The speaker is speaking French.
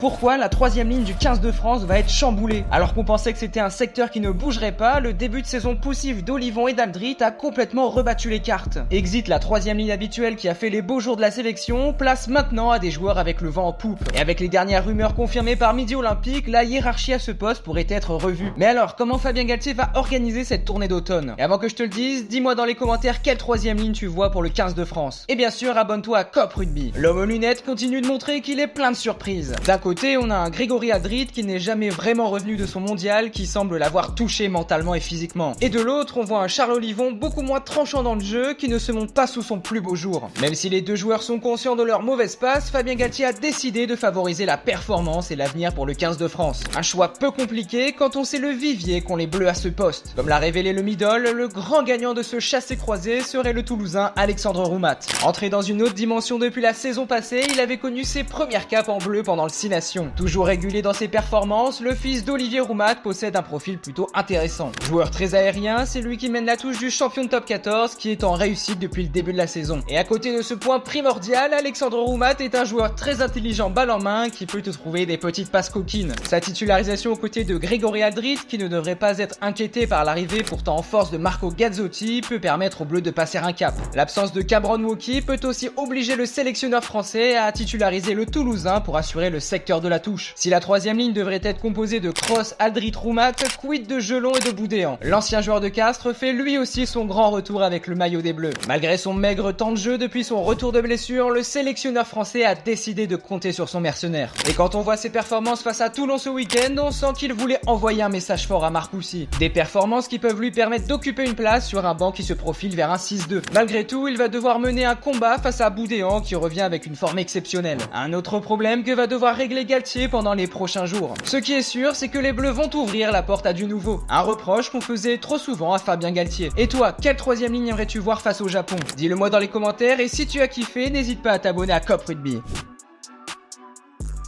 Pourquoi la troisième ligne du 15 de France va être chamboulée? Alors qu'on pensait que c'était un secteur qui ne bougerait pas, le début de saison poussif d'Olivon et d'Aldrit a complètement rebattu les cartes. Exit la troisième ligne habituelle qui a fait les beaux jours de la sélection, place maintenant à des joueurs avec le vent en poupe. Et avec les dernières rumeurs confirmées par Midi Olympique, la hiérarchie à ce poste pourrait être revue. Mais alors, comment Fabien Galtier va organiser cette tournée d'automne? Et avant que je te le dise, dis-moi dans les commentaires quelle troisième ligne tu vois pour le 15 de France. Et bien sûr, abonne-toi à Cop Rugby. L'homme aux lunettes continue de montrer qu'il est plein de surprises. D'un côté, on a un Grégory Aldrit qui n'est jamais vraiment revenu de son mondial, qui semble l'avoir touché mentalement et physiquement. Et de l'autre, on voit un Charles Olivon beaucoup moins tranchant dans le jeu, qui ne se montre pas sous son plus beau jour. Même si les deux joueurs sont conscients de leur mauvaise passe, Fabien Galtier a décidé de favoriser la performance et l'avenir pour le 15 de France. Un choix peu compliqué quand on sait le vivier qu'ont les Bleus à ce poste. Comme l'a révélé le Midol, le grand gagnant de ce chassé-croisé serait le Toulousain Alexandre Roumat. Entré dans une autre dimension depuis la saison passée, il avait connu ses premières capes en bleu pendant le 6 Nations. Toujours régulier dans ses performances, le fils d'Olivier Roumat possède un profil plutôt intéressant. Joueur très aérien, c'est lui qui mène la touche du champion de top 14 qui est en réussite depuis le début de la saison. Et à côté de ce point primordial, Alexandre Roumat est un joueur très intelligent balle en main qui peut te trouver des petites passes coquines. Sa titularisation aux côtés de Grégory Aldrit, qui ne devrait pas être inquiété par l'arrivée pourtant en force de Marco Gazzotti, peut permettre aux Bleus de passer un cap. L'absence de Cameron Wauquiez peut aussi obliger le sélectionneur français à titulariser le Toulousain pour assurer le secteur de la touche. Si la troisième ligne devrait être composée de Cross, Aldrit, Roumat, quid de Gelon et de Boudéan? L'ancien joueur de Castres fait lui aussi son grand retour avec le maillot des Bleus. Malgré son maigre temps de jeu depuis son retour de blessure, le sélectionneur français a décidé de compter sur son mercenaire. Et quand on voit ses performances face à Toulon ce week-end, on sent qu'il voulait envoyer un message fort à Marcoussis. Des performances qui peuvent lui permettre d'occuper une place sur un banc qui se profile vers un 6-2. Malgré tout, il va devoir mener un combat face à Boudéan qui revient avec une forme exceptionnelle. Un autre problème que va devoir régler Galtier pendant les prochains jours. Ce qui est sûr, c'est que les Bleus vont ouvrir la porte à du nouveau. Un reproche qu'on faisait trop souvent à Fabien Galtier. Et toi, quelle troisième ligne aimerais-tu voir face au Japon? Dis-le moi dans les commentaires et si tu as kiffé, n'hésite pas à t'abonner à Cop Rugby.